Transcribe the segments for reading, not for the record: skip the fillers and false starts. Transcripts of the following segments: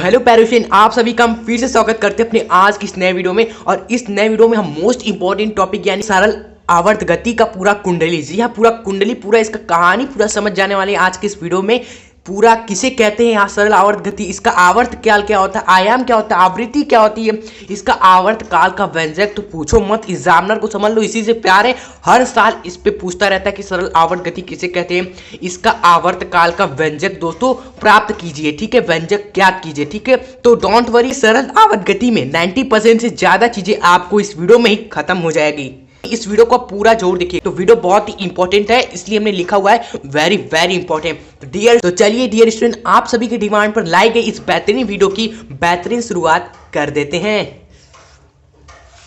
Hello पैरोशियन, आप सभी का हम फिर से स्वागत करते हैं अपने आज की इस नए वीडियो में। और इस नए वीडियो में हम मोस्ट इंपॉर्टेंट टॉपिक यानी सरल आवर्त गति का पूरा कुंडली, जी हाँ पूरा कुंडली, पूरा इसका कहानी पूरा समझ जाने वाले आज के इस वीडियो में। पूरा किसे कहते हैं यहाँ सरल आवर्त गति, इसका आवर्त काल क्या होता है, आयाम क्या होता है, आवृत्ति क्या होती है, इसका आवर्त काल का व्यंजक तो पूछो मत, एग्जामिनर को समझ लो इसी से प्यार है। हर साल इस पे पूछता रहता है कि सरल आवर्त गति किसे कहते हैं। इसका आवर्त काल का व्यंजक दोस्तों प्राप्त कीजिए, ठीक है, व्यंजक ज्ञात कीजिए, ठीक है। तो डोंट वरी, सरल आवर्त गति में 90% से ज्यादा चीजें आपको इस वीडियो में ही खत्म हो जाएगी। इस वीडियो को पूरा जोर देखिए, तो वीडियो बहुत ही इंपॉर्टेंट है, इसलिए हमने लिखा हुआ है वेरी वेरी इंपॉर्टेंट डियर। तो चलिए डियर स्टूडेंट, आप सभी की डिमांड पर लाई गई इस बेहतरीन वीडियो की बेहतरीन शुरुआत कर देते हैं।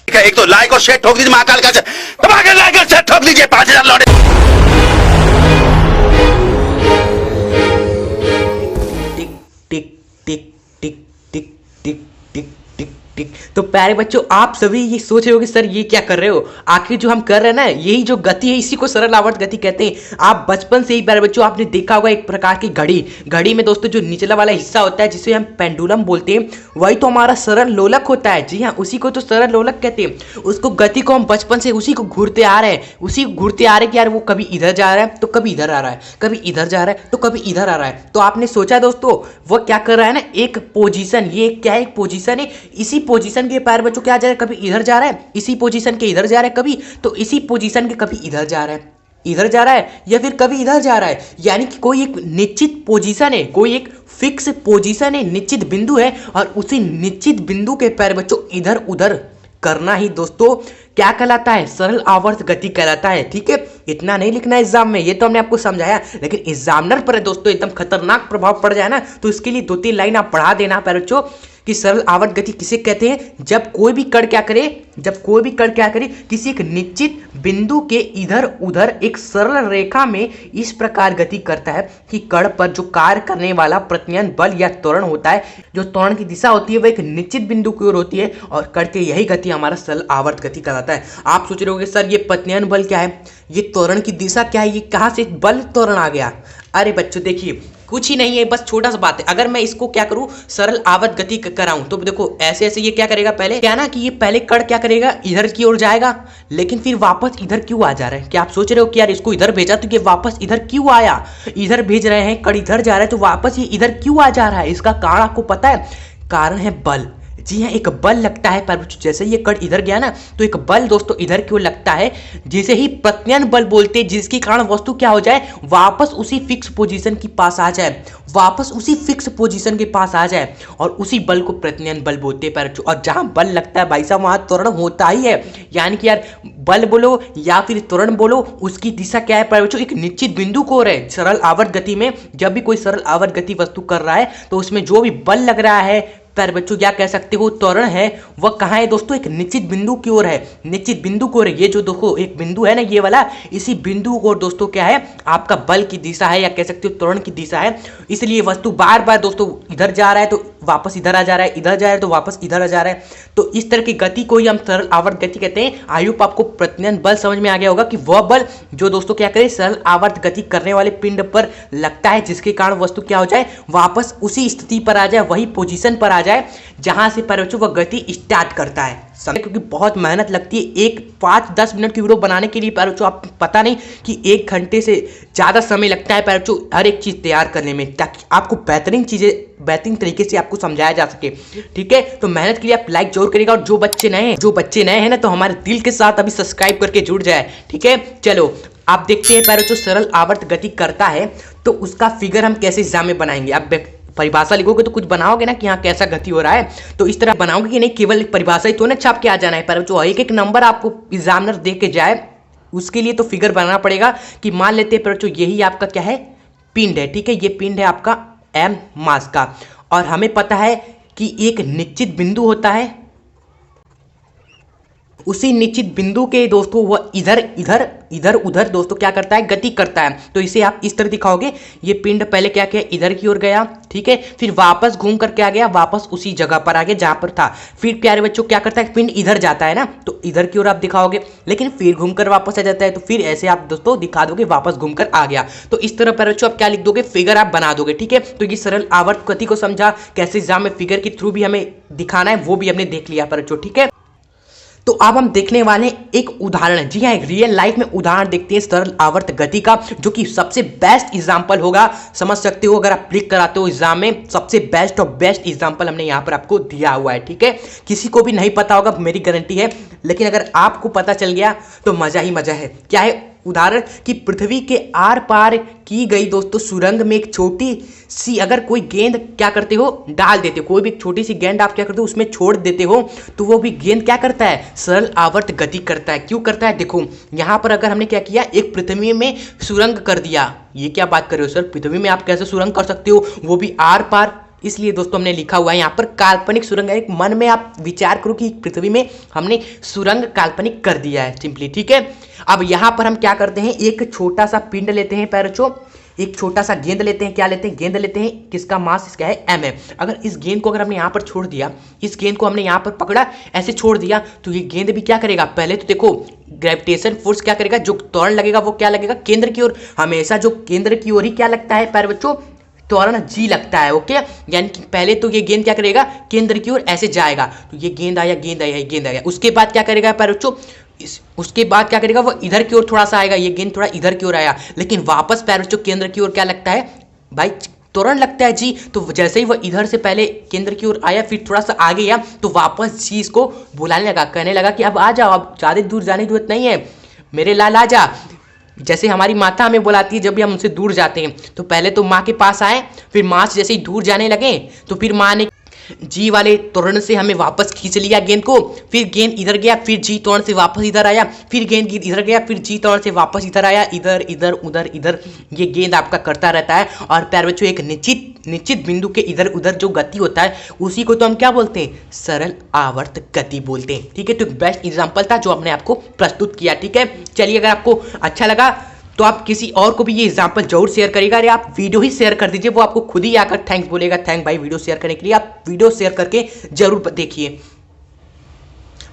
एक तो लाइक और शेयर ठोक दीजिए, महाकाल का दबाकर लाइक और शेयर ठोक दीजिए, 5000 लौटे। टिक टिक टिक टिक टिक टिक टिक टिक टिक। तो प्यारे बच्चों, आप सभी ये सोच रहे हो कि सर ये क्या कर रहे हो, आखिर जो हम कर रहे हैं ना यही जो गति है इसी को सरल आवर्त गति कहते हैं। आप बचपन से ही प्यारे बच्चों आपने देखा होगा एक प्रकार की घड़ी, घड़ी में दोस्तों जो निचला वाला हिस्सा होता है जिसे हम पेंडुलम बोलते हैं, वही तो हमारा सरल लोलक होता है। जी हाँ, उसी को तो सरल लोलक कहते हैं। उसको गति को हम बचपन से उसी को घूरते आ रहे हैं, उसी को घूरते आ रहे हैं कि यार वो कभी इधर जा रहा है तो कभी इधर आ रहा है, कभी इधर जा रहा है तो कभी इधर आ रहा है। तो आपने सोचा दोस्तों वो क्या कर रहा है ना, एक पोजीशन, ये क्या है, एक पोजीशन है, इसी पोजीशन के पैर बच्चों क्या जा रहा है, कभी इधर जा रहा है, इसी पोजीशन के इधर जा रहा है कभी, तो इसी पोजीशन के कभी इधर जा रहा है, इधर जा रहा है या फिर कभी इधर जा रहा है। यानी कि कोई एक निश्चित पोजीशन है, कोई एक फिक्स पोजीशन है, निश्चित बिंदु है, और उसी निश्चित बिंदु के पैर बच्चों इधर उधर करना ही दोस्तों क्या कहलाता है, सरल आवर्त गति कहलाता है। ठीक है, इतना नहीं लिखना है एग्जाम में, ये तो हमने आपको समझाया, लेकिन एग्जामिनर पर है दोस्तों एकदम खतरनाक प्रभाव पड़ जाए ना, तो इसके लिए 2-3 लाइन आप पढ़ा देना पैर बच्चों कि सरल आवर्त गति किसे कहते हैं। जब कोई भी कण क्या करे, जब कोई भी कण क्या करे, किसी एक निश्चित बिंदु के इधर उधर एक सरल रेखा में इस प्रकार गति करता है कि कण पर जो कार्य करने वाला प्रत्यायन बल या त्वरण होता है, जो त्वरण की दिशा होती है वह एक निश्चित बिंदु की ओर होती है, और कण के यही गति हमारा सरल आवर्त गति कहलाता है। आप सोच रहे होंगे सर ये प्रत्यायन बल क्या है, ये त्वरण की दिशा क्या है, ये कहाँ से बल त्वरण आ गया। अरे बच्चों देखिए कुछ ही नहीं है, बस छोटा सा बात है। अगर मैं इसको क्या करूं, सरल आवर्त गति कराऊं, तो देखो ऐसे ऐसे ये क्या करेगा, पहले क्या ना कि ये पहले कण क्या करेगा, इधर की ओर जाएगा, लेकिन फिर वापस इधर क्यों आ जा रहा है। क्या आप सोच रहे हो कि यार इसको इधर भेजा तो ये वापस इधर क्यों आया, इधर भेज रहे हैं कण इधर जा रहा है तो वापस ये इधर क्यों आ जा रहा है। इसका कारण आपको पता है, कारण है बल। जी हाँ, एक बल लगता है पर जैसे ये कण इधर गया ना तो एक बल दोस्तों इधर क्यों लगता है, जिसे ही प्रत्यायन बल बोलते हैं, जिसके कारण वस्तु क्या हो जाए, वापस उसी फिक्स पोजीशन के पास आ जाए, वापस उसी फिक्स पोजीशन के पास आ जाए, और उसी बल को प्रत्यायन बल बोलते हैं। पर और जहां बल लगता है भाई साहब वहां त्वरण होता ही है। यानी कि यार बल बोलो या फिर त्वरण बोलो, उसकी दिशा क्या है पर एक निश्चित बिंदु को है। सरल आवर्त गति में जब भी कोई सरल आवर्त गति वस्तु कर रहा है तो उसमें जो भी बल लग रहा है पर बच्चों क्या कह सकते हो, त्वरण है, वह कहाँ है दोस्तों, एक निश्चित बिंदु की ओर है, निश्चित बिंदु की ओर है। ये जो देखो एक बिंदु है ना ये वाला, इसी बिंदु को दोस्तों क्या है, आपका बल की दिशा है या कह सकते हो त्वरण की दिशा है। इसलिए वस्तु बार बार दोस्तों इधर जा रहा है तो वापस इधर आ जा रहा है, इधर जा रहा है तो वापस इधर आ जा रहा है। तो इस तरह की गति को ही हम सरल आवर्त गति कहते हैं। आई होप आपको प्रत्यायन बल समझ में आ गया होगा कि वह बल जो दोस्तों क्या करे, सरल आवर्त गति करने वाले पिंड पर लगता है, जिसके कारण वस्तु क्या हो जाए, वापस उसी स्थिति पर आ जाए, वही पोजीशन पर आ जाए जहां से पर वह गति स्टार्ट करता है। क्योंकि बहुत मेहनत लगती है एक 5-10 मिनट की वीडियो बनाने के लिए पैरोचो, आप पता नहीं कि 1 घंटे से ज़्यादा समय लगता है पैरोचो हर एक चीज़ तैयार करने में, ताकि आपको बेहतरीन चीज़ें बेहतरीन तरीके से आपको समझाया जा सके। ठीक है, तो मेहनत के लिए आप लाइक जरूर करेगा, और जो बच्चे नए हैं ना तो हमारे दिल के साथ अभी सब्सक्राइब करके जुड़ जाए। ठीक है, चलो आप देखते हैं पैरोचो सरल आवर्त गति करता है तो उसका फिगर हम कैसे एग्जाम में बनाएंगे। आप परिभाषा लिखोगे तो कुछ बनाओगे ना कि यहाँ कैसा गति हो रहा है, तो इस तरह बनाओगे कि नहीं केवल एक परिभाषा ही तो ना छाप के आ जाना है, पर जो एक एक नंबर आपको एग्जामिनर दे के जाए उसके लिए तो फिगर बनाना पड़ेगा। कि मान लेते हैं पर जो यही आपका क्या है, पिंड है। ठीक है, ये पिंड है आपका m मास का, और हमें पता है कि एक निश्चित बिंदु होता है, उसी निश्चित बिंदु के दोस्तों वह इधर इधर इधर उधर दोस्तों क्या करता है, गति करता है। तो इसे आप इस तरह दिखाओगे, ये पिंड पहले क्या किया, इधर की ओर गया, ठीक है, फिर वापस घूम कर क्या गया, वापस उसी जगह पर आ गया जहां पर था। फिर प्यारे बच्चों क्या करता है, पिंड इधर जाता है ना, तो इधर की ओर आप दिखाओगे, लेकिन फिर घूमकर वापस आ जाता है। तो फिर ऐसे आप दोस्तों दिखा दोगे, वापस घूमकर आ गया। तो इस तरह प्यारे बच्चों आप क्या लिख दोगे, फिगर आप बना दोगे, ठीक है। तो ये सरल आवर्त गति को समझा, कैसे एग्जाम में फिगर के थ्रू भी हमें दिखाना है, वो भी हमने देख लिया प्यारे बच्चों, ठीक है। तो अब हम देखने वाले हैं एक उदाहरण, जी हाँ, एक रियल लाइफ में उदाहरण देखते हैं सरल आवर्त गति का, जो कि सबसे बेस्ट एग्जांपल होगा, समझ सकते हो। अगर आप क्लिक कराते हो एग्जाम में, सबसे बेस्ट और बेस्ट एग्जांपल हमने यहाँ पर आपको दिया हुआ है, ठीक है। किसी को भी नहीं पता होगा, मेरी गारंटी है, लेकिन अगर आपको पता चल गया तो मजा ही मजा है। क्या है उदाहरण कि पृथ्वी के आर पार की गई दोस्तों सुरंग में एक छोटी सी अगर कोई गेंद क्या करते हो, डाल देते हो, कोई भी छोटी सी गेंद आप क्या करते हो उसमें छोड़ देते हो, तो वो भी गेंद क्या करता है, सरल आवर्त गति करता है। क्यों करता है, देखो यहां पर अगर हमने क्या किया, एक पृथ्वी में सुरंग कर दिया। ये क्या बात कर रहे हो सर, पृथ्वी में आप कैसे सुरंग कर सकते हो, वो भी आर पार। इसलिए दोस्तों हमने लिखा हुआ है यहाँ पर काल्पनिक सुरंग है। एक मन में आप विचार करो कि पृथ्वी में हमने सुरंग काल्पनिक कर दिया है सिंपली, ठीक है। अब यहाँ पर हम क्या करते हैं, एक छोटा सा पिंड लेते हैं पैरचो, एक छोटा सा गेंद लेते हैं, क्या लेते हैं, गेंद लेते हैं, किसका मास इसका है m है। अगर इस गेंद को अगर हमने यहाँ पर छोड़ दिया, इस गेंद को हमने यहाँ पर पकड़ा, ऐसे छोड़ दिया, तो ये गेंद भी क्या करेगा, पहले तो देखो ग्रेविटेशन फोर्स क्या करेगा, जो त्वरण लगेगा वो क्या लगेगा, केंद्र की ओर। हमेशा जो केंद्र की ओर ही क्या लगता है प्यारे बच्चों, त्वरण जी लगता है, ओके। यानी कि पहले तो ये गेंद क्या करेगा, केंद्र की ओर ऐसे जाएगा, तो ये गेंद आया, गेंद आया, गेंद आया। उसके बाद क्या करेगा प्यारे बच्चों, उसके बाद क्या करेगा, वो इधर की ओर थोड़ा सा आएगा, ये गेंद थोड़ा इधर की ओर आया, लेकिन वापस प्यारे बच्चों केंद्र की ओर क्या लगता है भाई, त्वरण लगता है जी। तो जैसे ही वो इधर से पहले केंद्र की ओर आया, फिर थोड़ा सा आगे गया, तो वापस जी इसको बुलाने लगा, कहने लगा कि अब आ जाओ, अब ज़्यादा दूर जाने की जरूरत नहीं है, मेरे लाल आ जा। जैसे हमारी माता हमें बुलाती है जब भी हम उनसे दूर जाते हैं, तो पहले तो माँ के पास आए, फिर माँ से जैसे ही दूर जाने लगे, तो फिर माँ ने जी वाले त्वरण से हमें वापस खींच लिया गेंद को, फिर गेंद इधर गया, फिर जी त्वरण से वापस इधर आया, फिर गेंद इधर गया, फिर जी त्वरण से वापस इधर आया, इधर इधर उधर इधर, ये गेंद आपका करता रहता है। और प्यारे बच्चों एक निश्चित बिंदु के इधर उधर जो गति होता है, उसी को तो हम क्या बोलते हैं, सरल आवर्त गति बोलते हैं, ठीक है। तो एक बेस्ट एग्जाम्पल था जो हमने आपको प्रस्तुत किया, ठीक है। चलिए, अगर आपको अच्छा लगा तो आप किसी और को भी ये एग्जाम्पल जरूर शेयर करिएगा, अरे आप वीडियो ही शेयर कर दीजिए, वो आपको खुद ही आकर थैंक्स बोलेगा, थैंक भाई वीडियो शेयर करने के लिए। आप वीडियो शेयर करके जरूर देखिए।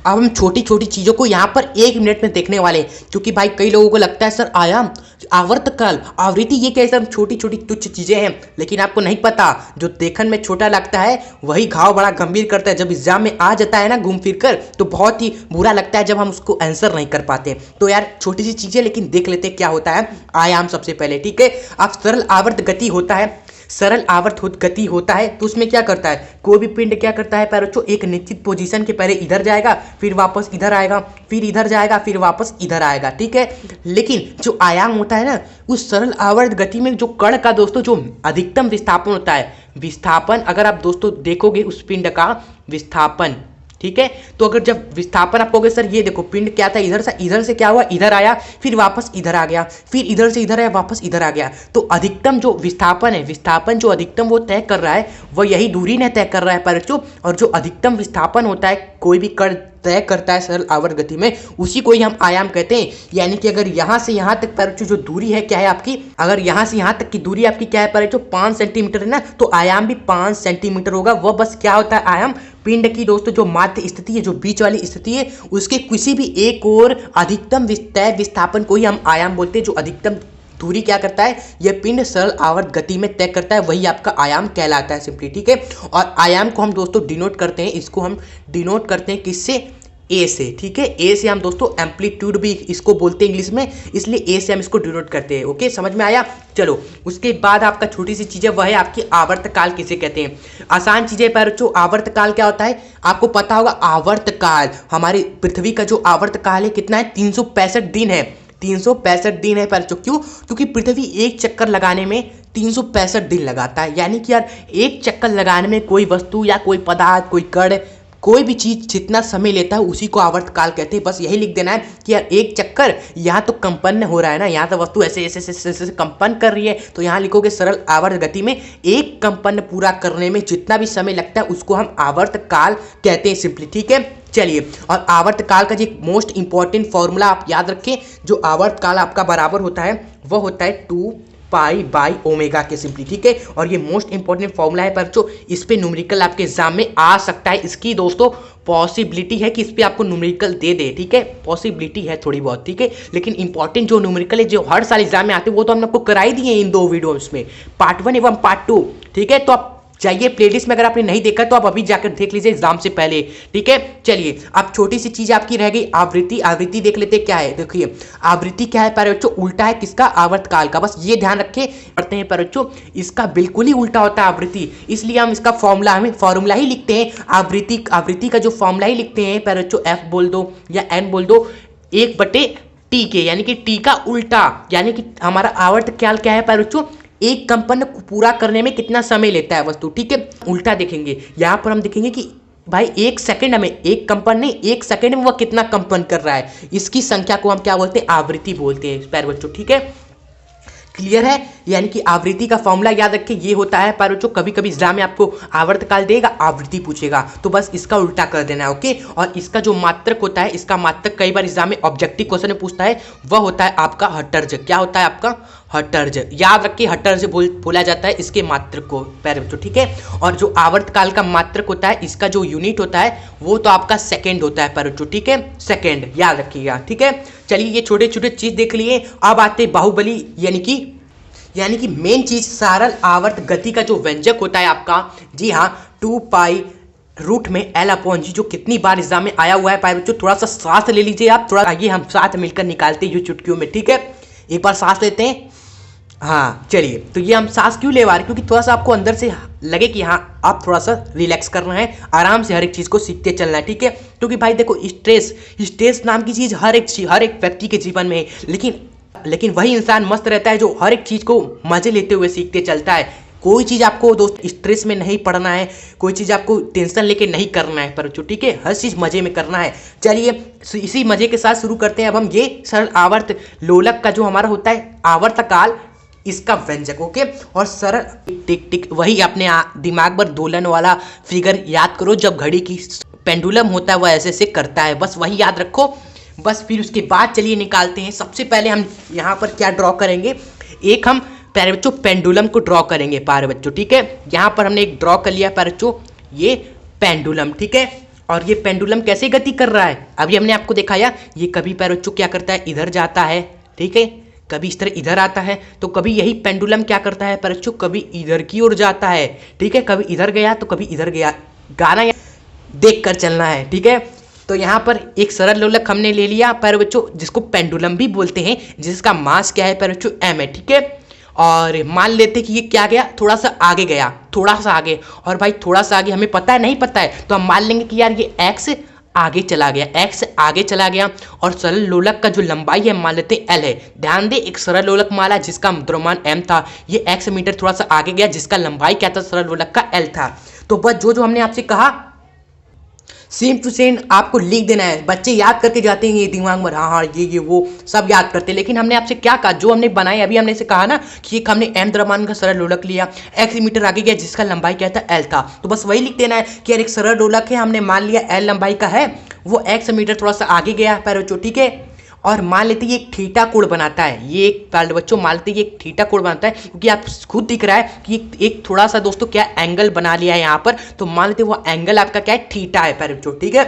अब हम छोटी छोटी चीज़ों को यहाँ पर 1 मिनट में देखने वाले हैं, क्योंकि भाई कई लोगों को लगता है सर आयाम, आवर्तकाल, आवृत्ति, ये क्या सब छोटी छोटी तुच्छ चीज़ें हैं, लेकिन आपको नहीं पता जो देखने में छोटा लगता है वही घाव बड़ा गंभीर करता है। जब एग्जाम में आ जाता है ना घूम फिर कर, तो बहुत ही बुरा लगता है जब हम उसको आंसर नहीं कर पाते। तो यार छोटी सी चीज़ें, लेकिन देख लेते क्या होता है। आयाम सबसे पहले, ठीक है। अब सरल आवर्त गति होता है, सरल आवर्त गति होता है, तो उसमें क्या करता है, कोई भी पिंड क्या करता है पैरों, एक निश्चित पोजीशन के पहले इधर जाएगा, फिर वापस इधर आएगा, फिर इधर जाएगा, फिर वापस इधर आएगा, ठीक है। लेकिन जो आयाम होता है ना, उस सरल आवर्त गति में जो कण का दोस्तों जो अधिकतम विस्थापन होता है, विस्थापन अगर आप दोस्तों देखोगे उस पिंड का विस्थापन, ठीक है, तो अगर जब विस्थापन आप कहोगे सर ये देखो पिंड क्या था, इधर से क्या हुआ, इधर आया, फिर वापस इधर आ गया, फिर इधर से इधर आया, वापस इधर आ गया, तो अधिकतम जो विस्थापन है, विस्थापन जो अधिकतम वो तय कर रहा है, वह यही दूरी ने तय कर रहा है बच्चों। और जो अधिकतम विस्थापन होता है कोई भी कण तय करता है सरल आवर्त गति में, उसी को ही हम आयाम कहते हैं। यानी कि अगर यहाँ से यहाँ तक बच्चों जो दूरी है क्या है आपकी, अगर यहाँ से यहाँ तक की दूरी आपकी क्या है बच्चों, 5 सेंटीमीटर है ना, तो आयाम भी 5 सेंटीमीटर होगा। वह बस क्या होता है आयाम, पिंड की दोस्तों जो माध्य स्थिति है, जो बीच वाली स्थिति है, उसके किसी भी एक और अधिकतम तय विस्थापन को ही हम आयाम बोलते हैं। जो अधिकतम दूरी क्या करता है, यह पिंड सरल आवर्त गति में तय करता है, वही आपका आयाम कहलाता है सिंपली, ठीक है। और आयाम को हम दोस्तों डिनोट करते हैं, इसको हम डिनोट करते हैं किससे, ए से, ठीक है। ए से हम दोस्तों एम्पलीट्यूड भी इसको बोलते हैं इंग्लिश में, इसलिए ए से हम इसको डिनोट करते हैं, ओके, समझ में आया। चलो उसके बाद आपका छोटी सी चीज़ है, वह है आपकी आवर्तकाल किसे कहते हैं। आसान चीज़ें पर जो आवर्तकाल क्या होता है आपको पता होगा। आवर्तकाल हमारी पृथ्वी का जो आवर्तकाल है कितना है, 365 दिन है, 365 दिन है पर क्यों, क्योंकि पृथ्वी एक चक्कर लगाने में 365 दिन लगाता है। यानी कि यार एक चक्कर लगाने में कोई वस्तु या कोई पदार्थ, कोई कण कोई भी चीज जितना समय लेता है उसी को आवर्तकाल कहते हैं। बस यही लिख देना है कि यार एक चक्कर यहाँ तो कंपन हो रहा है ना, यहाँ तो वस्तु ऐसे ऐसे ऐसे ऐसे कंपन कर रही है, तो यहाँ लिखोगे सरल आवर्त गति में एक कंपन पूरा करने में जितना भी समय लगता है उसको हम आवर्तकाल कहते हैं सिंपली। ठीक है, चलिए। और आवर्तकाल का जो मोस्ट इंपॉर्टेंट फॉर्मूला आप याद रखें, जो आवर्तकाल आपका बराबर होता है वो होता है 2 पाई बाई ओमेगा के सिंपली। ठीक है, और ये मोस्ट इंपॉर्टेंट फॉर्मूला है, पर जो इस पे न्यूमेरिकल आपके एग्जाम में आ सकता है, इसकी दोस्तों पॉसिबिलिटी है कि इस पे आपको न्यूमेरिकल दे दे। ठीक है, पॉसिबिलिटी है थोड़ी बहुत। ठीक है, लेकिन इंपॉर्टेंट जो न्यूमेरिकल है जो हर साल एग्जाम में आते हैं वो तो हमने आपको कराई दिए इन 2 वीडियोस में, पार्ट 1 एवं पार्ट 2। ठीक है, तो आप जाइए प्लेलिस्ट में, अगर आपने नहीं देखा तो आप अभी जाकर देख लीजिए एग्जाम से पहले। ठीक है, चलिए। अब छोटी सी चीज आपकी रह गई आवृत्ति। आवृत्ति देख लेते क्या है। देखिए आवृत्ति क्या है प्यारे बच्चों, उल्टा है किसका, आवर्तकाल का। बस ये ध्यान रखे पढ़ते हैं प्यारे बच्चों, इसका बिल्कुल ही उल्टा होता है आवृत्ति, इसलिए हम इसका फॉर्मूला ही लिखते हैं। आवृत्ति का जो फॉर्मूला ही लिखते हैं प्यारे बच्चों, एफ बोल दो या एन बोल दो, 1/t के, यानी कि टी का उल्टा, यानी कि हमारा आवर्तकाल क्या है प्यारे बच्चों, एक कंपन को पूरा करने में कितना समय लेता है वस्तु। ठीक है, उल्टा देखेंगे। यहां पर हम देखेंगे कि भाई 1 सेकंड में, एक कंपन नहीं, 1 सेकंड में वह कितना कंपन कर रहा है, इसकी संख्या को हम क्या बोलते हैं, आवृत्ति बोलते हैं प्यारे बच्चों। ठीक है, क्लियर है। यानी कि आवृत्ति का फॉर्मूला याद रखें, ये होता है प्यारे बच्चों, कभी कभी एग्जाम में आपको आवर्तकाल देगा, आवृत्ति पूछेगा, तो बस इसका उल्टा कर देना है। ओके, और इसका जो मात्रक होता है, इसका मात्रक कई बार एग्जाम में ऑब्जेक्टिव क्वेश्चन में पूछता है, वह होता है आपका हर्ट्ज। क्या होता है आपका, हर्ट्ज। याद रखिए हर्ट्ज बोला जाता है इसके मात्रक को प्यारे बच्चों। ठीक है, और जो आवर्तकाल का मात्रक होता है, इसका जो यूनिट होता है वो तो आपका सेकंड होता है प्यारे बच्चों। ठीक है, सेकंड याद रखिएगा। ठीक है, चलिए ये छोटे छोटे चीज देख लिए। अब आते बाहुबली, यानी कि मेन चीज सरल आवर्त गति का जो व्यंजक होता है आपका, जी हाँ, 2 पाई रूट में L/G, जो कितनी बार एग्जाम में आया हुआ है प्यारे बच्चों। थोड़ा सा सांस ले लीजिए आप, थोड़ा आइए हम साथ मिलकर निकालते हैं चुटकियों में। ठीक है, एक बार सांस लेते हैं। हाँ चलिए, तो ये हम सांस क्यों ले रहे हैं, क्योंकि थोड़ा सा आपको अंदर से लगे कि हाँ आप थोड़ा सा रिलैक्स करना है, आराम से हर एक चीज़ को सीखते चलना है। ठीक है, क्योंकि भाई देखो स्ट्रेस नाम की चीज़ हर एक व्यक्ति के जीवन में है, लेकिन वही इंसान मस्त रहता है जो हर एक चीज़ को मजे लेते हुए सीखते चलता है। कोई चीज़ आपको दोस्त स्ट्रेस में नहीं पढ़ना है, कोई चीज़ आपको टेंशन लेके नहीं करना है बच्चों। ठीक है, हर चीज़ मजे में करना है। चलिए इसी मजे के साथ शुरू करते हैं अब हम ये सरल आवर्त लोलक का जो हमारा होता है आवर्तकाल, इसका व्यंजक। ओके, और सरल टिक टिक, वही अपने दिमाग पर दोलन वाला फिगर याद करो, जब घड़ी की पेंडुलम होता है वह ऐसे ऐसे करता है, बस वही याद रखो। बस फिर उसके बाद चलिए निकालते हैं। सबसे पहले हम यहाँ पर क्या ड्रॉ करेंगे, एक हम प्यारे बच्चों पेंडुलम को ड्रॉ करेंगे प्यारे बच्चों। ठीक है, यहाँ पर हमने एक ड्रॉ कर लिया प्यारे बच्चों, ये पेंडुलम। ठीक है, और ये पेंडुलम कैसे गति कर रहा है, अभी हमने आपको दिखाया। ये कभी प्यारे बच्चों क्या करता है, इधर जाता है। ठीक है, कभी इस तरह इधर आता है, तो कभी यही पेंडुलम क्या करता है प्यारे बच्चों, कभी इधर की ओर जाता है। ठीक है, कभी इधर गया तो कभी इधर गया, गाना देख कर चलना है। ठीक है, तो यहाँ पर एक सरल लोलक हमने ले लिया प्यारे बच्चों, जिसको पेंडुलम भी बोलते हैं, जिसका मास क्या है प्यारे बच्चों, m है। ठीक है, और मान लेते कि ये क्या गया, थोड़ा सा आगे गया, थोड़ा सा आगे। और भाई थोड़ा सा आगे हमें पता है नहीं पता है, तो हम मान लेंगे कि यार ये x आगे चला गया, x आगे चला गया। और सरल लोलक का जो लंबाई है मान लेते हैं l है। ध्यान दे, एक सरल लोलक माला जिसका द्रव्यमान m था, ये x मीटर थोड़ा सा आगे गया, जिसका लंबाई क्या था, सरल लोलक का l था। तो बस जो हमने आपसे कहा सेम टू सेम आपको लिख देना है। बच्चे याद करके जाते हैं ये दिमाग में, हाँ ये वो सब याद करते हैं, लेकिन हमने आपसे क्या कहा, जो हमने बनाए अभी हमने से कहा ना कि एक हमने m द्रव्यमान का सरल लोलक लिया, x मीटर आगे गया, जिसका लंबाई क्या था, l था। तो बस वही लिख देना है कि यार एक सरल लोलक है, हमने मान लिया l लंबाई का है, वो x मीटर थोड़ा सा आगे गया प्यारे बच्चों। ठीक है, और मान लेते ये एक थीटा कोण बनाता है, ये एक प्यारे बच्चों मान लेते ये एक थीटा कोण बनाता है, क्योंकि आप खुद दिख रहा है कि एक थोड़ा सा दोस्तों क्या एंगल बना लिया है यहाँ पर, तो मान लेते वो एंगल आपका क्या है, थीटा है प्यारे बच्चों। ठीक है,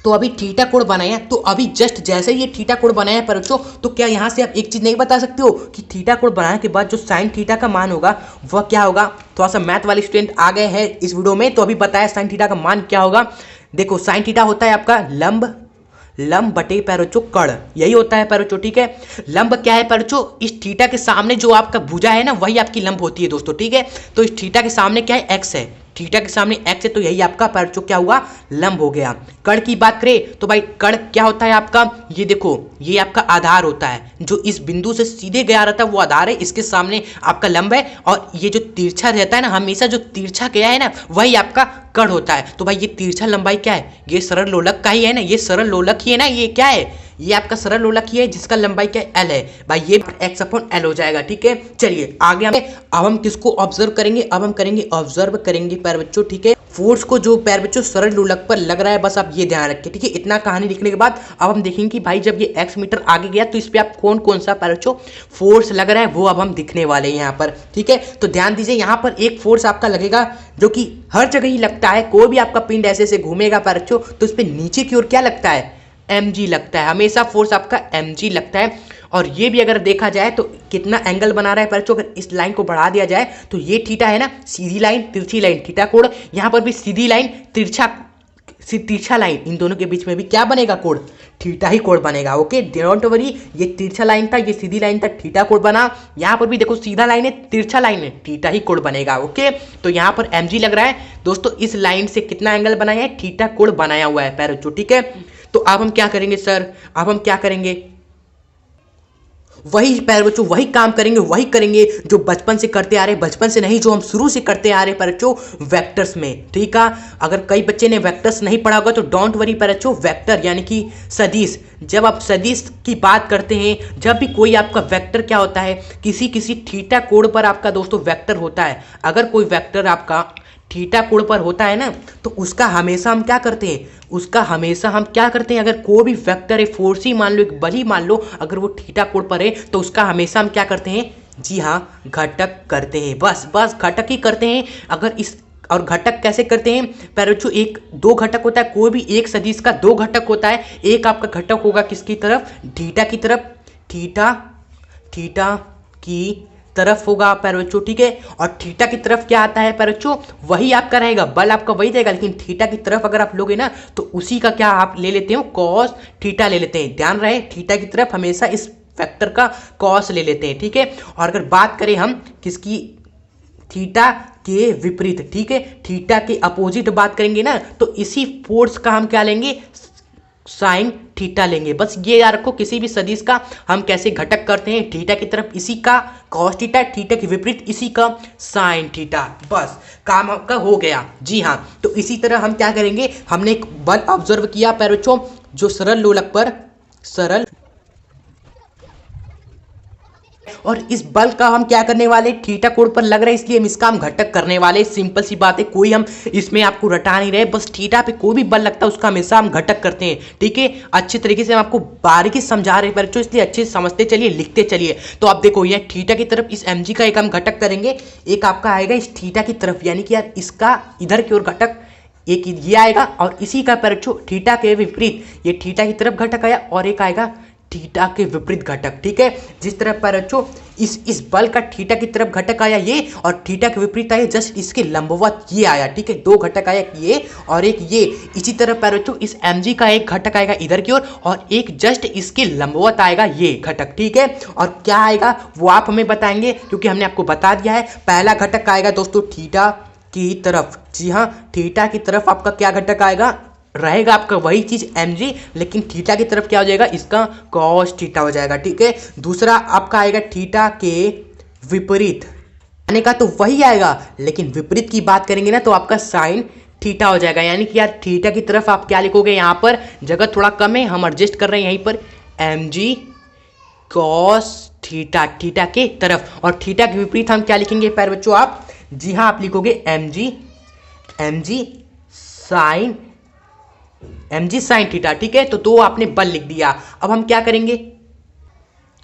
तो अभी थीटा कोण बनाया, तो अभी जस्ट जैसे ये थीटा कोण बनाया है प्यारे बच्चों, तो क्या यहाँ से आप एक चीज नहीं बता सकते हो कि थीटा कोण बनाने के बाद जो साइन थीटा का मान होगा वह क्या होगा। थोड़ा सा मैथ वाले स्टूडेंट आ गए हैं इस वीडियो में, तो अभी बताया साइन थीटा का मान क्या होगा। देखो साइन थीटा होता है आपका लंब बटे प्यारे बच्चों कर्ण, यही होता है प्यारे बच्चों। ठीक है, लंब क्या है प्यारे बच्चों, इस थीटा के सामने जो आपका भुजा है ना, वही आपकी लंब होती है दोस्तों। ठीक है, तो इस थीटा के सामने क्या है, x है। थीटा के सामने एक्स है तो यही आपका पैर क्या हुआ, लंब हो गया। कर्ण की बात करें तो भाई कर्ण क्या होता है आपका, ये देखो ये आपका आधार होता है, जो इस बिंदु से सीधे गया रहता है वो आधार है, इसके सामने आपका लंब है, और ये जो तिरछा रहता है ना, हमेशा जो तिरछा गया है ना वही आपका कर्ण होता है। तो भाई ये तिरछा लंबाई क्या है, ये सरल लोलक का ही है ना, ये सरल लोलक ही है ना, ये क्या है, ये आपका सरल लोलक ही है जिसका लंबाई क्या है, एल है भाई, ये x/L हो जाएगा। ठीक है, चलिए आगे अब हम किसको ऑब्जर्व करेंगे, अब हम करेंगे ऑब्जर्व करेंगे प्यारे बच्चों। ठीक है, फोर्स को जो प्यारे बच्चों सरल लोलक पर लग रहा है, बस आप ये ध्यान रखिए। ठीक है, इतना कहानी लिखने के बाद अब हम देखेंगे कि भाई जब ये x मीटर आगे गया तो इस पे आप कौन कौन सा प्यारे बच्चों फोर्स लग रहा है वो अब हम दिखने वाले हैं यहाँ पर। ठीक है, तो ध्यान दीजिए, यहाँ पर एक फोर्स आपका लगेगा जो कि हर जगह ही लगता है, कोई भी आपका पिंड ऐसे ऐसे घूमेगा प्यारे बच्चों तो इस पे नीचे की ओर क्या लगता है, mg लगता है, हमेशा फोर्स आपका mg लगता है। और ये भी अगर देखा जाए तो कितना एंगल बना रहा है बच्चों, अगर इस लाइन को बढ़ा दिया जाए तो ये थीटा है ना, सीधी लाइन तिरछी लाइन थीटा कोण, यहाँ पर भी सीधी लाइन तिरछा लाइन, इन दोनों के बीच में भी क्या बनेगा, कोण, थीटा ही कोण बनेगा। ओके, डोंट वरी, ये तिरछा लाइन था, ये सीधी लाइन था, थीटा कोण बना, यहाँ पर भी देखो सीधा लाइन है, तिरछा लाइन है, थीटा ही कोण बनेगा। ओके, तो यहाँ पर mg लग रहा है दोस्तों, इस लाइन से कितना एंगल बनाया है, थीटा कोण बनाया हुआ है पैर। ठीक है, तो अब हम क्या करेंगे सर, अब हम क्या करेंगे, वही पैर बच्चों, वही काम करेंगे, वही करेंगे जो बचपन से करते आ रहे, बचपन से नहीं जो हम शुरू से करते आ रहे पैर बच्चों, वेक्टर्स में। ठीक है, अगर कई बच्चे ने वेक्टर्स नहीं पढ़ा होगा तो डोंट वरी पैर बच्चों, वेक्टर यानी कि सदिश, जब आप सदिश की बात करते हैं, जब भी कोई आपका वेक्टर क्या होता है, किसी थीटा कोण पर आपका दोस्तों वेक्टर होता है, अगर कोई वेक्टर आपका थीटा कोण पर होता है ना तो उसका हमेशा हम क्या करते हैं, उसका हमेशा हम क्या करते हैं, अगर कोई भी वेक्टर है, फोर्स ही मान लो, एक बल ही मान लो, अगर वो थीटा कोण पर है तो उसका हमेशा हम क्या करते हैं, जी हाँ, घटक करते हैं, बस घटक ही करते हैं। अगर इस और घटक कैसे करते हैं प्यारे बच्चों, एक दो घटक होता है, कोई भी एक सदिश का दो घटक होता है, एक आपका घटक होगा किसकी तरफ, थीटा की तरफ, थीटा की तरफ होगा प्यारे बच्चों। ठीक है, और थीटा की तरफ क्या आता है प्यारे बच्चों, वही आपका रहेगा, बल आपका वही रहेगा, लेकिन थीटा की तरफ अगर आप लोगे ना तो उसी का क्या आप ले लेते हो, कॉस थीटा ले लेते हैं। ध्यान रहे, थीटा की तरफ हमेशा इस फैक्टर का कॉस ले लेते हैं। ठीक है, और अगर बात करें हम किसकी, थीटा के विपरीत, ठीक है, थीटा के अपोजिट बात करेंगे ना तो इसी फोर्स का हम क्या लेंगे, साइन थीटा लेंगे। बस ये याद रखो, किसी भी सदिश का हम कैसे घटक करते हैं, थीटा की तरफ इसी का कॉस थीटा, थीटा के विपरीत इसी का साइन थीटा, बस काम आपका हो गया। जी हाँ, तो इसी तरह हम क्या करेंगे, हमने एक बल ऑब्जर्व किया पैर बच्चों, जो सरल लोलक पर और इस बल का हम क्या करने वाले, थीटा कोण पर लग रहा है इसलिए हम इसका हम घटक करने वाले। सिंपल सी बात है, कोई हम इसमें आपको रटा नहीं रहे, बस थीटा पे कोई भी बल लगता है उसका हमेशा हम घटक करते हैं। ठीक है, अच्छे तरीके से हम आपको बारीकी समझा रहे हैं बच्चों, इसलिए अच्छे से समझते चलिए, लिखते चलिए। तो आप देखो, ये थीटा की तरफ इस mg का एक हम घटक करेंगे, एक आपका आएगा इस थीटा की तरफ, यानी कि यार इसका इधर की ओर घटक एक ये आएगा, और इसी का बच्चों थीटा के विपरीत ये थीटा की तरफ घटक आया, और एक आएगा थीटा के विपरीत घटक। ठीक है, जिस तरह पर बच्चों इस बल का थीटा की तरफ घटक आया ये, और थीटा के विपरीत आया जस्ट इसके लंबवत ये आया। ठीक है, दो घटक आया, ये और एक ये। इसी तरह पर बच्चों इस mg का एक घटक आएगा इधर की ओर, और एक जस्ट इसके लंबवत आएगा ये घटक। ठीक है, और क्या आएगा वो आप हमें बताएंगे, क्योंकि हमने आपको बता दिया है। पहला घटक आएगा दोस्तों थीटा की तरफ, जी हाँ, थीटा की तरफ आपका क्या घटक आएगा, रहेगा आपका वही चीज mg, लेकिन थीटा की तरफ क्या हो जाएगा, इसका cos थीटा हो जाएगा। ठीक है, दूसरा आपका आएगा थीटा के विपरीत, आने का तो वही आएगा, लेकिन विपरीत की बात करेंगे ना तो आपका साइन थीटा हो जाएगा। यानी कि यार थीटा की तरफ आप क्या लिखोगे, यहाँ पर जगह थोड़ा कम है, हम एडजस्ट कर रहे हैं यहीं पर, mg cos थीटा, थीटा के तरफ, और थीटा के विपरीत हम क्या लिखेंगे प्यारे बच्चों, आप, जी हाँ, आप लिखोगे mg साइन थीटा। ठीक है, तो दो आपने बल लिख दिया। अब हम क्या करेंगे,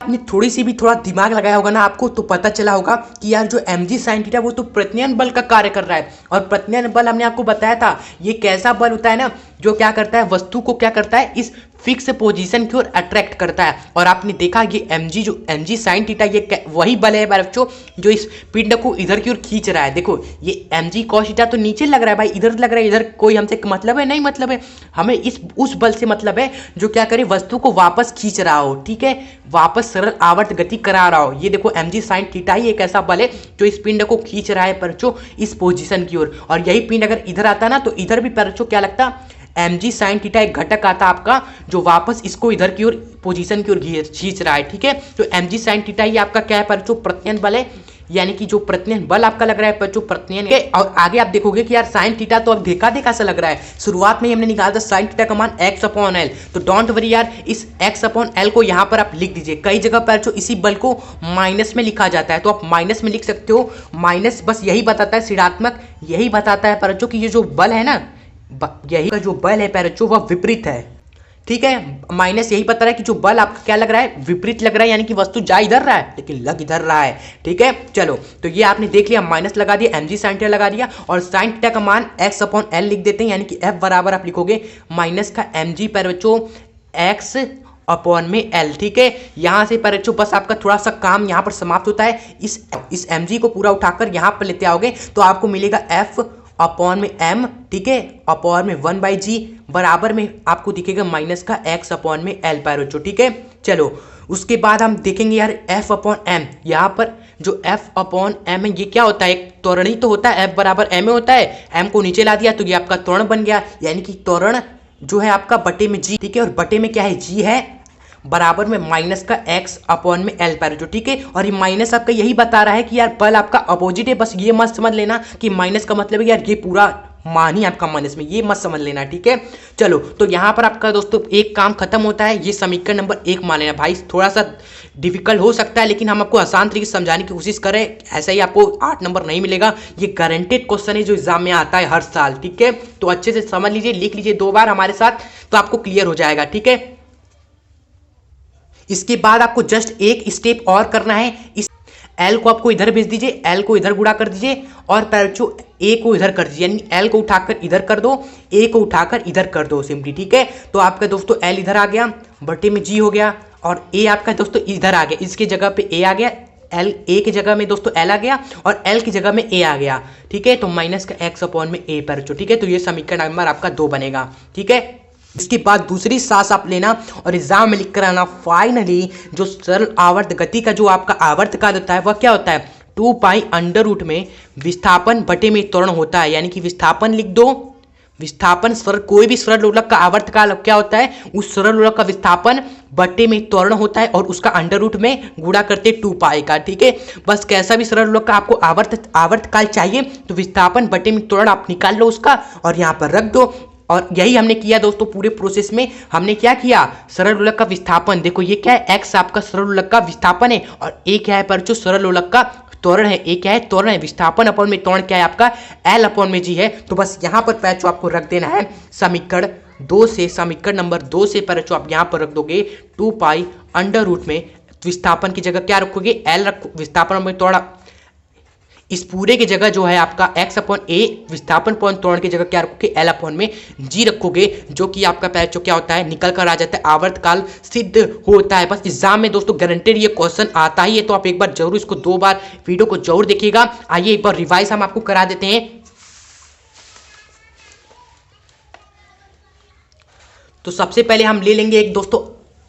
आपने थोड़ी सी भी थोड़ा दिमाग लगाया होगा ना आपको, तो पता चला होगा कि यार जो mg साइन थीटा वो तो प्रत्यायन बल का कार्य कर रहा है। और प्रत्यायन बल हमने आपको बताया था, ये कैसा बल होता है ना, जो क्या करता है, वस्तु को क्या करता है, इस फिक्स पोजीशन की ओर अट्रैक्ट करता है। और आपने देखा ये mg जो mg साइन थीटा ये वही बल है बच्चों जो इस पिंड को इधर की ओर खींच रहा है। देखो ये mg cos थीटा तो नीचे लग रहा है भाई, इधर लग रहा है, इधर कोई हमसे मतलब है नहीं, मतलब है हमें इस उस बल से मतलब है जो क्या करे वस्तु को वापस खींच रहा हो, ठीक है, वापस सरल आवर्त गति करा रहा हो। ये देखो mg साइन थीटा ही एक ऐसा बल है जो इस पिंड को खींच रहा है बच्चों इस पोजीशन की ओर। और यही पिंड अगर इधर आता ना तो इधर भी बच्चों क्या लगता mg साइन थीटा एक घटक आता आपका जो वापस इसको इधर की ओर पोजीशन की ओर खींच रहा है, ठीक है। तो mg साइन थीटा ये आपका क्या है बच्चों प्रत्ययन बल है, यानी कि जो प्रत्ययन बल आपका लग रहा है बच्चों प्रत्ययन है। और आगे आप देखोगे कि यार साइन थीटा तो अब देखा सा लग रहा है, शुरुआत में ही हमने निकाला था साइन थीटा का मान x अपॉन एल। तो डोंट वरी यार, इस x अपॉन एल को यहाँ पर आप लिख दीजिए। कई जगह पर जो इसी बल को माइनस में लिखा जाता है तो आप माइनस में लिख सकते हो। माइनस बस यही बताता है, ऋणात्मक यही बताता है बच्चों कि ये जो बल है ना, यही का जो बल है बच्चों वह विपरीत है, ठीक है। माइनस यही बता रहा है कि जो बल आपका क्या लग रहा है विपरीत लग रहा है, यानी कि वस्तु जा इधर रहा है लेकिन लग इधर रहा है, ठीक है। चलो तो ये आपने देख लिया, माइनस लगा दिया, mg साइन थीटा लगा दिया और साइन थीटा का मान x अपॉन एल लिख देते हैं, यानी कि f बराबर आप लिखोगे माइनस का mg पर बच्चों x अपॉन में एल, ठीक है। यहां से पर बच्चों बस आपका थोड़ा सा काम यहां पर समाप्त होता है। इस mg को पूरा उठाकर यहां पर लेते आओगे तो आपको मिलेगा f अपॉन में m, ठीक है, अपॉन में 1/g बराबर में आपको दिखेगा माइनस का x अपॉन में l पर बच्चों, ठीक है। चलो उसके बाद हम देखेंगे यार f अपॉन m, यहाँ पर जो f अपॉन m है ये क्या होता है, एक त्वरण ही तो होता है, f बराबर m में होता है, m को नीचे ला दिया तो ये आपका त्वरण बन गया, यानी कि त्वरण जो है आपका बटे में g, ठीक है। और बटे में क्या है g है बराबर में माइनस का x अपॉन में l पर जो, ठीक है। और ये माइनस आपका यही बता रहा है कि यार बल आपका अपोजिट है, बस ये मत समझ लेना कि माइनस का मतलब है यार ये पूरा मान ही आपका माइनस में, ये मत समझ लेना, ठीक है। चलो तो यहाँ पर आपका दोस्तों एक काम खत्म होता है, ये समीकरण नंबर 1 मान लेना। भाई थोड़ा सा डिफिकल्ट हो सकता है लेकिन हम आपको आसान तरीके से समझाने की कोशिश करें, ऐसा ही आपको 8 नंबर नहीं मिलेगा। ये गारंटेड क्वेश्चन है जो एग्जाम में आता है हर साल, ठीक है। तो अच्छे से समझ लीजिए, लिख लीजिए 2 बार हमारे साथ तो आपको क्लियर हो जाएगा, ठीक है। इसके बाद आपको जस्ट एक स्टेप और करना है, इस L को आपको इधर भेज दीजिए, L को इधर गुणा कर दीजिए और बच्चों A को इधर कर दीजिए, यानी L को उठाकर इधर कर दो, A को उठाकर इधर कर दो सिंपली, ठीक है। तो आपका दोस्तों L इधर आ गया, बटे में G हो गया और A आपका दोस्तों इधर आ गया, इसके जगह पे A आ गया, L A की जगह में दोस्तों L आ गया और L की जगह में A आ गया, ठीक है। तो माइनस का x अपॉन में A पर, ठीक है। तो ये समीकरण नंबर आपका 2 बनेगा, ठीक है। इसके बाद दूसरी सांस आप लेना और एग्जाम में लिख कर आना फाइनली जो सरल आवर्त गति का जो आपका आवर्त काल होता है वह क्या होता है 2 पाई अंडर रूट में विस्थापन बटे में त्वरण होता है, यानी कि विस्थापन लिख दो, विस्थापन सरल कोई भी सरल लोलक का आवर्त काल क्या होता है, उस सरल लोलक का विस्थापन बटे में त्वरण होता है और उसका अंडर रूट में गुणा करते 2 पाई का, ठीक है। बस कैसा भी सरल लोलक का आपको आवर्त काल चाहिए तो विस्थापन बटे में त्वरण आप निकाल लो उसका और यहाँ पर रख दो। और यही हमने किया दोस्तों, पूरे प्रोसेस में हमने क्या किया, सरल लोलक का विस्थापन, देखो ये क्या है x आपका सरल लोलक का विस्थापन है और a क्या है पर जो सरल लोलक का त्वरण है, a क्या है त्वरण है, विस्थापन अपॉन में त्वरण क्या है आपका l अपॉन में g है। तो बस यहाँ पर पैचो आपको रख देना है समीकरण 2 से, समीकरण नंबर 2 से पैचो आप यहाँ पर रख दोगे 2 पाई अंडर रूट में विस्थापन की जगह क्या रखोगे l रखो, विस्थापन में त्वरण इस पूरे की जगह जो है आपका x अपॉन a विस्थापन पॉन त्वरण की जगह क्या रखोगे l अपॉन में g रखोगे, जो कि आपका पैचो क्या होता है निकल कर आ जाता है, आवर्तकाल सिद्ध होता है। बस एग्जाम में दोस्तों गारंटेड ये क्वेश्चन आता ही है, तो आप एक बार जरूर इसको 2 बार वीडियो को जरूर देखिएगा। आइए एक बार रिवाइज हम आपको करा देते हैं। तो सबसे पहले हम ले लेंगे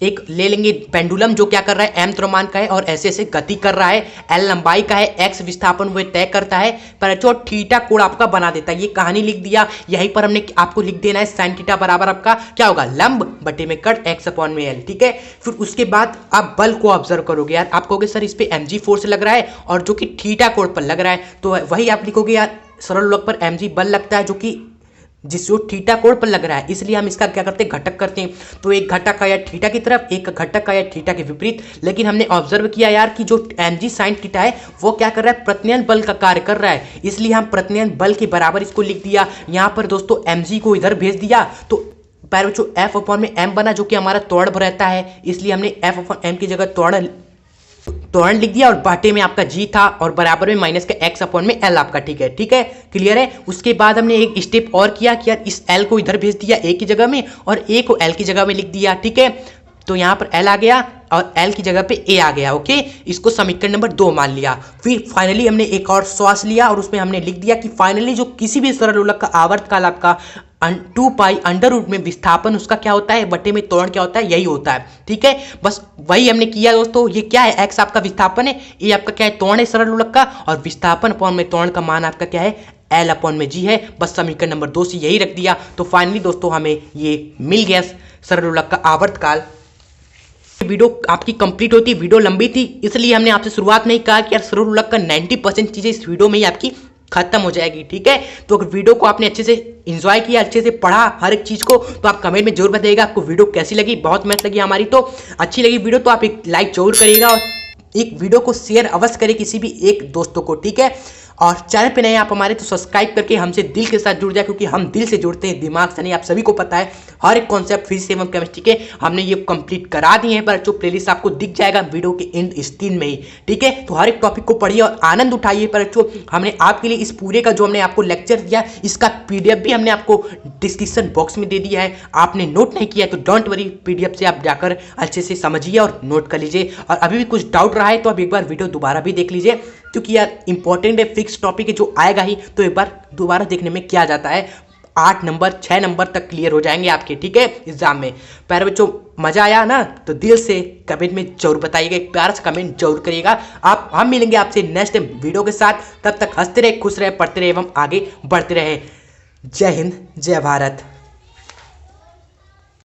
एक ले लेंगे पेंडुलम जो क्या कर रहा है m द्रव्यमान का है और ऐसे ऐसे गति कर रहा है, l लंबाई का है, x विस्थापन वो तय करता है, पर जो थीटा कोण आपका बना देता है। ये कहानी लिख दिया, यहीं पर हमने आपको लिख देना है साइन थीटा बराबर आपका क्या होगा लंब बटे में कट x अपॉन में l, ठीक है। फिर उसके बाद आप बल को ऑब्जर्व करोगे यार, आप कहोगे सर इस पे mg फोर्स लग रहा है और जो कि थीटा कोण पर लग रहा है, तो वही आप लिखोगे यार सरल लोलक पर mg बल लगता है जो कि जिसको थीटा कोण पर लग रहा है, इसलिए हम इसका क्या करते हैं घटक करते हैं। तो एक घटक आया थीटा की तरफ, एक घटक आया थीटा के विपरीत। लेकिन हमने ऑब्जर्व किया यार कि जो mg साइन थीटा है वो क्या कर रहा है प्रत्यानयन बल का कार्य कर रहा है, इसलिए हम प्रत्यानयन बल के बराबर इसको लिख दिया। यहाँ पर दोस्तों mg को इधर भेज दिया तो पैर जो f अपॉन में m बना जो कि हमारा त्वरण रहता है, इसलिए हमने f अपॉन m की जगह त्वरण त्वरण लिख दिया और बाटे में आपका जी था और बराबर में माइनस का एक्स अपॉन में एल आपका। ठीक है क्लियर है। उसके बाद हमने एक स्टेप और किया कि यार इस एल को इधर भेज दिया ए की जगह में और ए को एल की जगह में लिख दिया। ठीक है, तो यहाँ पर एल आ गया और एल की जगह पे ए आ गया। ओके, इसको समीकरण नंबर 2 मान लिया। फिर फाइनली हमने एक और श्वास लिया और उसमें हमने लिख दिया कि फाइनली जो किसी भी सरल लोलक का आवर्तकाल आपका 2 पाई अंडर रूट में विस्थापन उसका क्या होता है बटे में त्वरण क्या होता है, यही होता है। ठीक है, बस वही हमने किया दोस्तों। ये क्या है, एक्स आपका विस्थापन है, ये आपका क्या है, त्वरण है सरल लोलक का, और विस्थापन अपॉन में त्वरण का मान आपका क्या है, एल अपॉन में जी है। बस समीकरण नंबर 2 से यही रख दिया। तो फाइनली दोस्तों हमें ये मिल गया सरल लोलक का आवर्तकाल। वीडियो आपकी कंप्लीट होती, वीडियो लंबी थी इसलिए हमने आपसे शुरुआत में ही कहा कि यार सरल लोलक का 90% चीजें इस वीडियो में ही आपकी खत्म हो जाएगी। ठीक है, तो अगर वीडियो को आपने अच्छे से एंजॉय किया, अच्छे से पढ़ा हर एक चीज को, तो आप कमेंट में जरूर बताइएगा आपको वीडियो कैसी लगी। बहुत मेहनत लगी हमारी, तो अच्छी लगी वीडियो तो आप एक लाइक जरूर करिएगा और एक वीडियो को शेयर अवश्य करें किसी भी एक दोस्तों को। ठीक है, और चैनल पे नए आप हमारे तो सब्सक्राइब करके हमसे दिल के साथ जुड़ जाए, क्योंकि हम दिल से जुड़ते हैं, दिमाग से नहीं। आप सभी को पता है हर एक कॉन्सेप्ट फिजिक्स एवं केमिस्ट्री के हमने ये कंप्लीट करा दिए हैं, पर जो प्लेलिस्ट आपको दिख जाएगा वीडियो के एंड स्क्रीन में ही। ठीक है, तो हर एक टॉपिक को पढ़िए और आनंद उठाइए। पर जो हमने आपके लिए इस पूरे का जो हमने आपको लेक्चर दिया, इसका पीडीएफ भी हमने आपको डिस्क्रिप्शन बॉक्स में दे दिया है। आपने नोट नहीं किया तो डोंट वरी, पीडीएफ से आप जाकर अच्छे से समझिए और नोट कर लीजिए। और अभी भी कुछ डाउट रहा है तो आप एक बार वीडियो दोबारा भी देख लीजिए, क्योंकि यार इंपॉर्टेंट है, फिक्स टॉपिक है, जो आएगा ही, तो एक बार दोबारा देखने में क्या जाता है, 8 नंबर 6 नंबर तक क्लियर हो जाएंगे आपके। ठीक है, एग्जाम में। प्यारे बच्चों, मजा आया ना, तो दिल से कमेंट में जरूर बताइएगा, एक प्यारा सा कमेंट जरूर करिएगा। हम मिलेंगे आपसे नेक्स्ट वीडियो के साथ। तब तक हंसते रहे, खुश रहे, पढ़ते रहे एवं आगे बढ़ते रहे। जय हिंद, जय भारत।